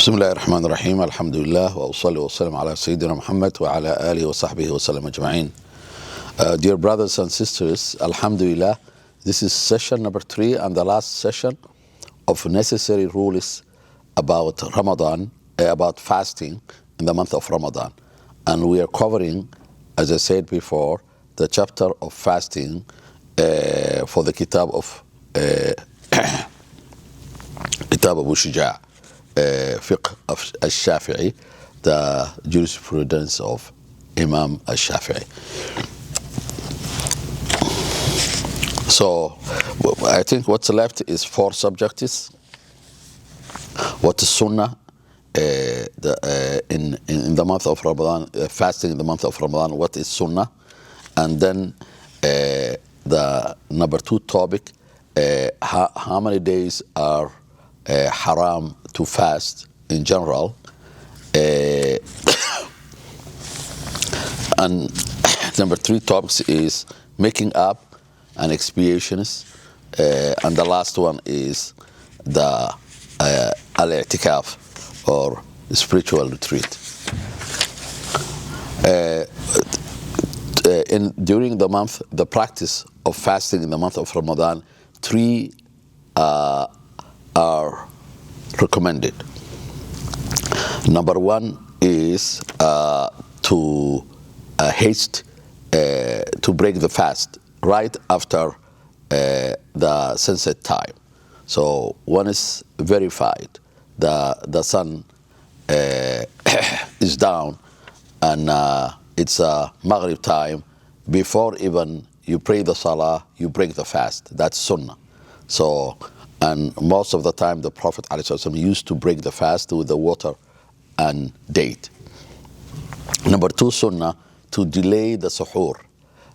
بسم الله الرحمن الرحيم الحمد لله وأصلي وسلم على سيدنا محمد وعلى آله وصحبه وسلم أجمعين. Dear brothers and sisters, Alhamdulillah, this is session number 3 and the last session of necessary rules about Ramadan, about fasting in the month of Ramadan. And we are covering, as I said before, the chapter of fasting for the Kitab of Kitab Abu Shuja', Fiqh of al-Shafi'i, the jurisprudence of Imam al-Shafi'i. So I think what's left is 4 subjects. What is sunnah in the month of Ramadan, fasting in the month of Ramadan, what is sunnah? And then the number 2 topic, how many days are haram to fast in general. And number 3 topics is making up and expiations. And the last one is the al-i'tikaf or spiritual retreat. During the month, the practice of fasting in the month of Ramadan, 3 are recommended. Number 1 is to haste to break the fast right after the sunset time. So one is verified, the sun is down and it's Maghrib time. Before even you pray the Salah, you break the fast. That's Sunnah. So, and most of the time the Prophet ﷺ used to break the fast with the water and date. Number 2 Sunnah, to delay the suhoor.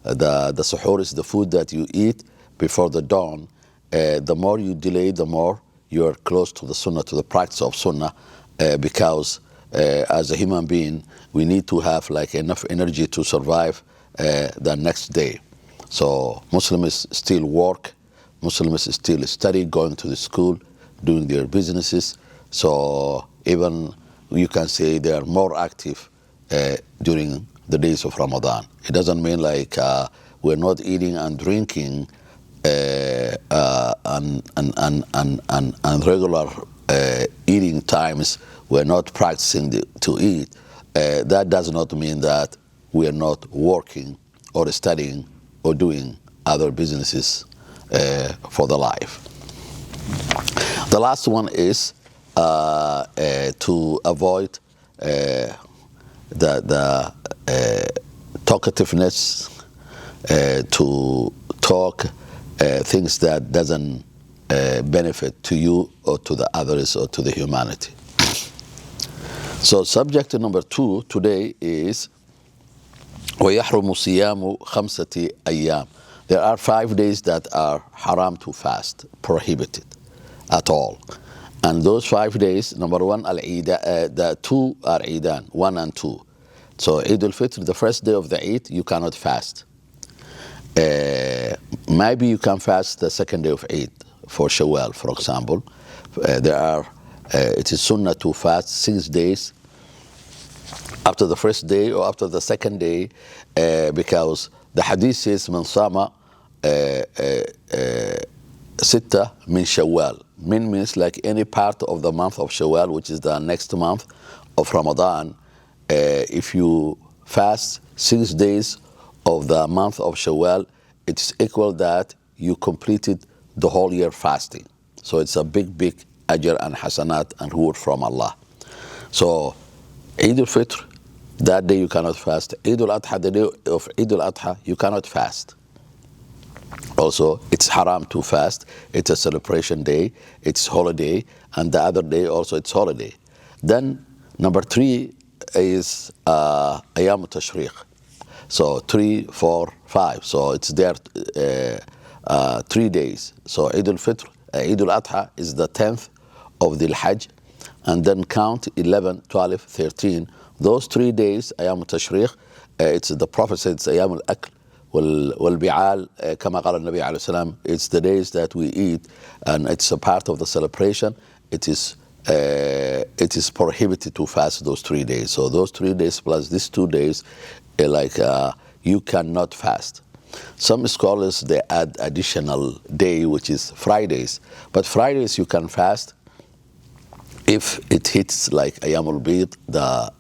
The suhoor is the food that you eat before the dawn. The more you delay, the more you are close to the Sunnah, to the practice of Sunnah, because as a human being, we need to have like enough energy to survive the next day. So Muslims still work, Muslims still study, going to the school, doing their businesses. So even you can say they are more active during the days of Ramadan. It doesn't mean like we're not eating and drinking and regular eating times. We're not practicing to eat. That does not mean that we are not working or studying or doing other businesses for the life. The last one is to avoid the talkativeness, to talk things that doesn't benefit to you or to the others or to the humanity. So subject number 2 today is وَيَحْرُمُ صِيَامُ خَمْسَةِ أَيَّامٍ. There are 5 days that are haram to fast, prohibited at all. And those 5 days, number 1, the 2 are Eidan, 1 and 2. So Eid al-Fitr, the first day of the Eid, you cannot fast. Maybe you can fast the second day of Eid, for Shawwal, for example. It is sunnah to fast 6 days after the first day or after the second day, because the hadith says من صام ستة من شوال. Min means like any part of the month of Shawwal, which is the next month of Ramadan. If you fast 6 days of the month of Shawwal, it's equal that you completed the whole year fasting. So it's a big ajr and hasanat and reward from Allah. So Eid al-Fitr, that day you cannot fast. Eid al-Adha, the day of Eid al-Adha, you cannot fast. Also, it's haram to fast. It's a celebration day, it's holiday, and the other day also it's holiday. Then number 3 is Ayam Tashriq. So 3, 4, 5. So it's there 3 days. So Eid al-Fitr, Eid al-Adha is the 10th of the Hajj, and then count 11, 12, 13. Those 3 days, Ayam Tashriq, it's the Prophet said it's Ayam al-Akl والبعال كما قال النبي عليه السلام. It's the days that we eat, and it's a part of the celebration. It is it is prohibited to fast those 3 days. So those 3 days plus these 2 days, you cannot fast. Some scholars, they add additional day, which is Fridays. But Fridays you can fast if it hits like Ayamul Bid, the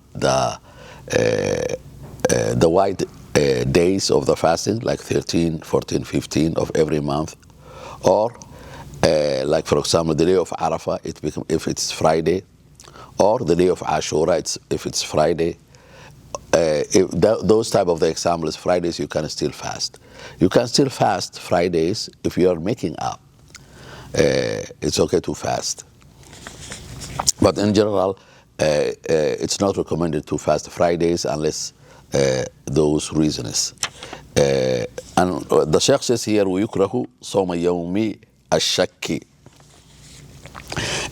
white days of the fasting, like 13, 14, 15 of every month. Or like for example, the day of Arafah, if it's Friday. Or the day of Ashura, if it's Friday. Those type of the examples, Fridays you can still fast. You can still fast Fridays if you are making up. It's okay to fast. But in general, it's not recommended to fast Fridays unless those reasons. And the Sheikh says here, ويكره صوم يوم الشك.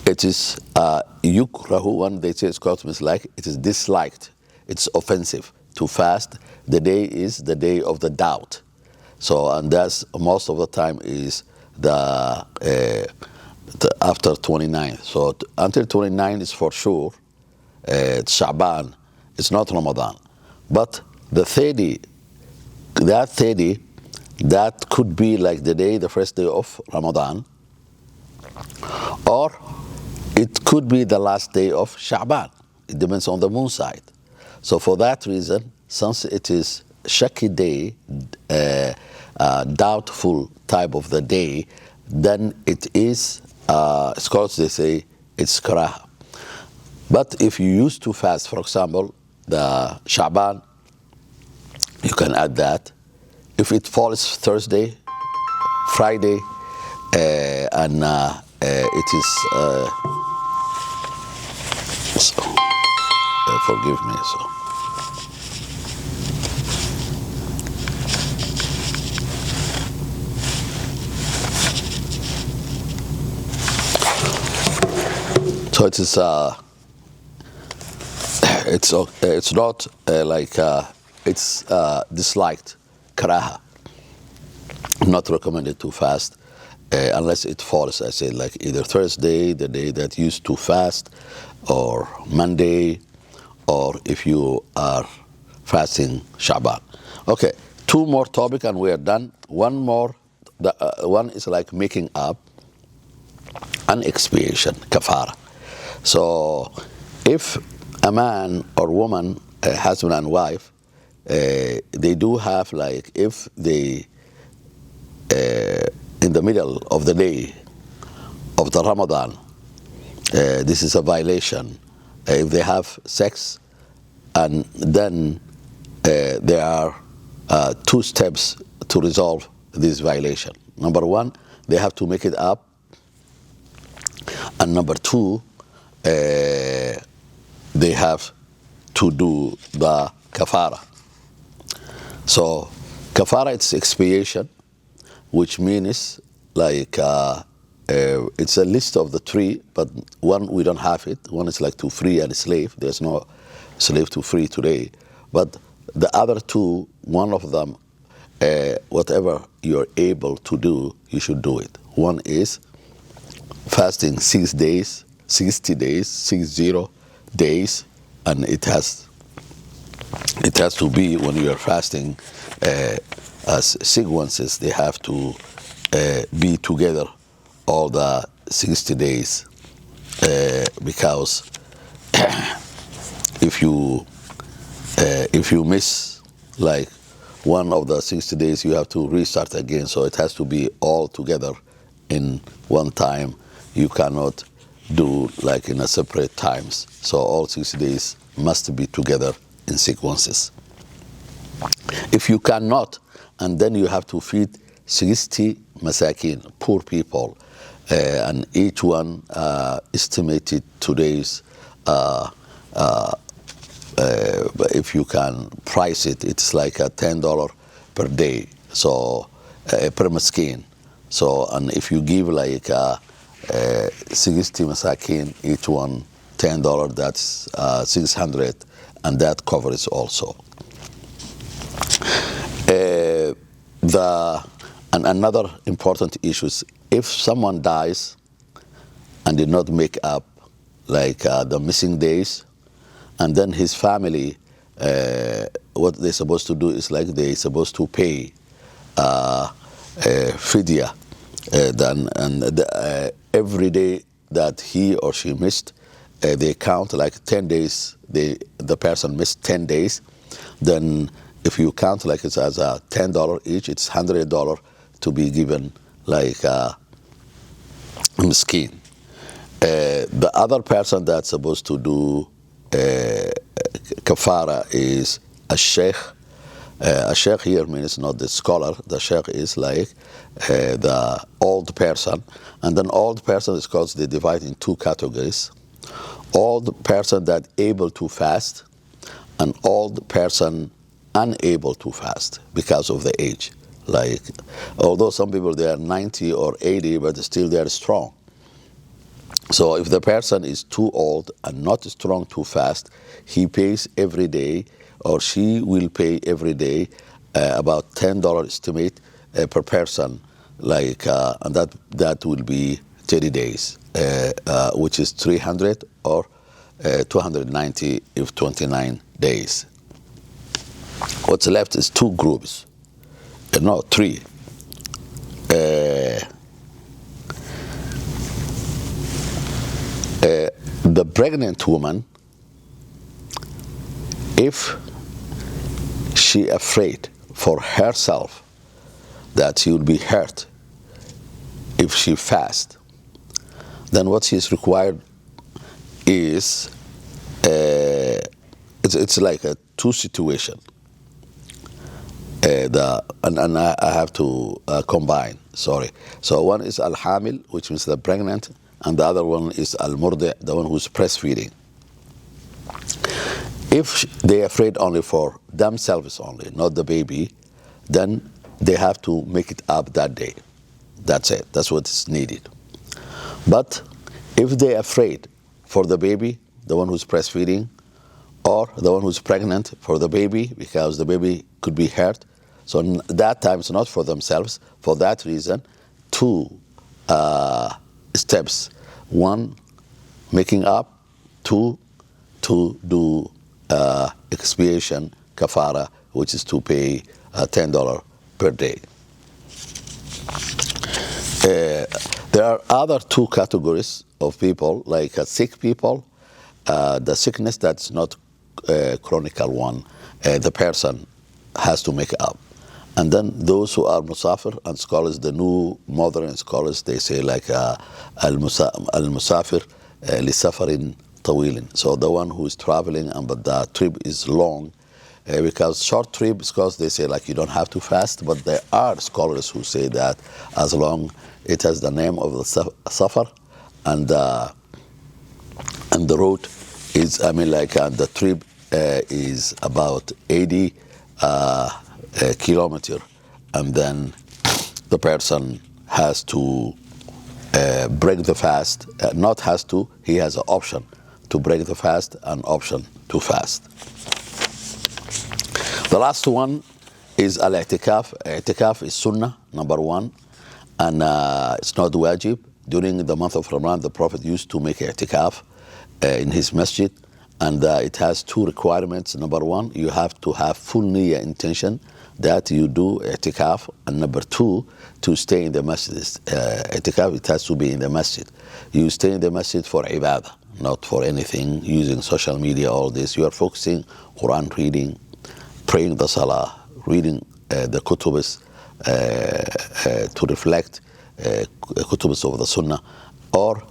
It is yukrahu, when they say Scots mislike, it is disliked. It's offensive to fast. The day is the day of the doubt. So, and that's most of the time is the after 29th. So until 29 is for sure. It's Sha'ban. It's not Ramadan. But the 30, that could be like the first day of Ramadan, or it could be the last day of Sha'ban. It depends on the moon side. So for that reason, since it is Shaki day, doubtful type of the day, then it is, scholars they say, it's karaha. But if you used to fast, for example, the Sha'ban, you can add that. If it falls Thursday, Friday, and it is, forgive me, so. So it is, it's not it's disliked, karaha, not recommended to fast unless it falls, I say, like either Thursday, the day that used to fast, or Monday, or if you are fasting Sha'ban. Okay, 2 more topics and we are done. One more, one is like making up and expiation, kaffarah. So if a man or woman, husband and wife, they do have, like, if they in the middle of the day of the Ramadan, this is a violation. If they have sex, and then there are 2 steps to resolve this violation. Number 1, they have to make it up, and number 2, they have to do the kaffarah. So kaffarah, it's expiation, which means like it's a list of the 3, but one we don't have it. One is like to free a slave. There's no slave to free today. But the other 2, one of them, whatever you're able to do, you should do it. One is fasting 6 days, 60 days, 60 days, and it has to be, when you are fasting, as sequences, they have to be together all the 60 days, because if you miss like one of the 60 days, you have to restart again. So it has to be all together in one time. You cannot do like in a separate times. So all 60 days must be together in sequences. If you cannot, and then you have to feed 60 masakin, poor people, and each one estimated today's, if you can price it, it's like a $10 per day, so per maskin. So, and if you give like 60 masakin, each one $10, that's 600, and that covers also. And another important issue is, if someone dies and did not make up like the missing days, and then his family, what they're supposed to do is like they're supposed to pay fidya, every day that he or she missed, they count like 10 days. The person missed 10 days. Then if you count like it's as a $10 each, it's $100 to be given like miskin. The other person that's supposed to do kaffarah is a sheikh. A sheikh here means not the scholar. The sheikh is like the old person. And then old person is called, they divide in two categories. Old person that able to fast, and old person unable to fast because of the age. Like, although some people they are 90 or 80, but still they are strong. So if the person is too old and not strong to fast, he pays every day, or she will pay every day about $10 estimate per person, like, and that will be 30 days, which is 300 or 290 if 29 days. What's left is two groups, no, three. The pregnant woman, if she afraid for herself that she will be hurt if she fast, then what she is required is it's like a two situation. And I have to combine. Sorry. So one is al-hamil, which means the pregnant, and the other one is al-murdi, the one who's breastfeeding. If they're afraid only for themselves only, not the baby, then they have to make it up that day. That's it. That's what is needed. But if they're afraid for the baby, the one who's breastfeeding, or the one who's pregnant for the baby, because the baby could be hurt, so that time it's not for themselves. For that reason, two steps. One, making up. Two, to do expiation, kaffarah, which is to pay $10 per day. There are other two categories of people, like sick people. The sickness that's not a chronical one, the person has to make up. And then those who are musafir, and scholars, the new modern scholars, they say like al-musafir li-safarin tawilin. So the one who is traveling, but the trip is long, because short trips, because they say like you don't have to fast, but there are scholars who say that as long it has the name of the safar, and the road is, the trip is about 80 kilometer, and then the person has to break the fast. Not has to, he has an option to break the fast and option to fast. The last one is al-i'tikaf. I'tikaf is sunnah, number one, and it's not wajib. During the month of Ramadan, the Prophet used to make i'tikaf in his masjid, and it has two requirements. Number one, you have to have full niyyah intention that you do i'tikaf, and number two, to stay in the masjid. I'tikaf, it has to be in the masjid. You stay in the masjid for ibadah, not for anything, using social media, all this. You are focusing Quran reading, praying the salah, reading the kutubs, to reflect kutubs of the sunnah, or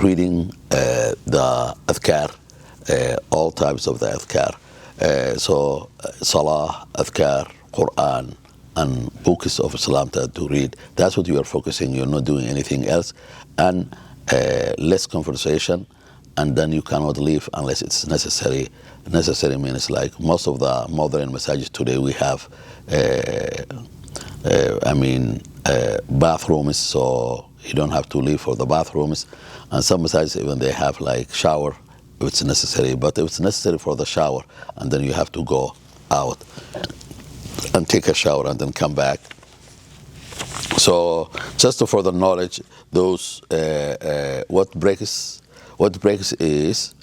reading the adhkar, all types of the adhkar. So salah, adhkar, Quran, and books of Islam to read. That's what you are focusing. You're not doing anything else. And less conversation, and then you cannot leave unless it's necessary. Necessary means like most of the modern massages today, we have bathrooms, so you don't have to leave for the bathrooms. And some massages even they have like shower if it's necessary, but if it's necessary for the shower, and then you have to go out and take a shower and then come back. So So just for the knowledge, those what breaks is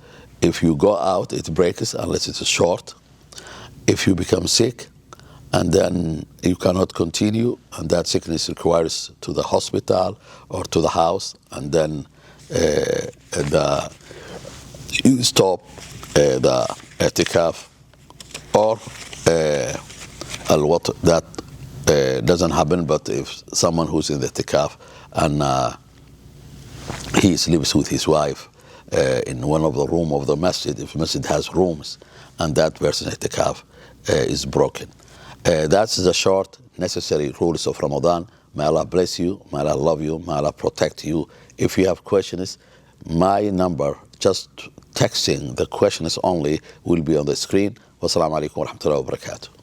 if you go out, it breaks unless it's short. If you become sick and then you cannot continue, and that sickness requires to the hospital or to the house, and then you stop the i'tikaf, or what that doesn't happen. But if someone who's in the i'tikaf and he sleeps with his wife in one of the room of the masjid, if the masjid has rooms, and that person's i'tikaf is broken. That's the short necessary rules of Ramadan. May Allah bless you, may Allah love you, may Allah protect you. If you have questions, my number, just texting the questions only, will be on the screen. Wassalamu alaikum wa rahmatullahi wa barakatuh.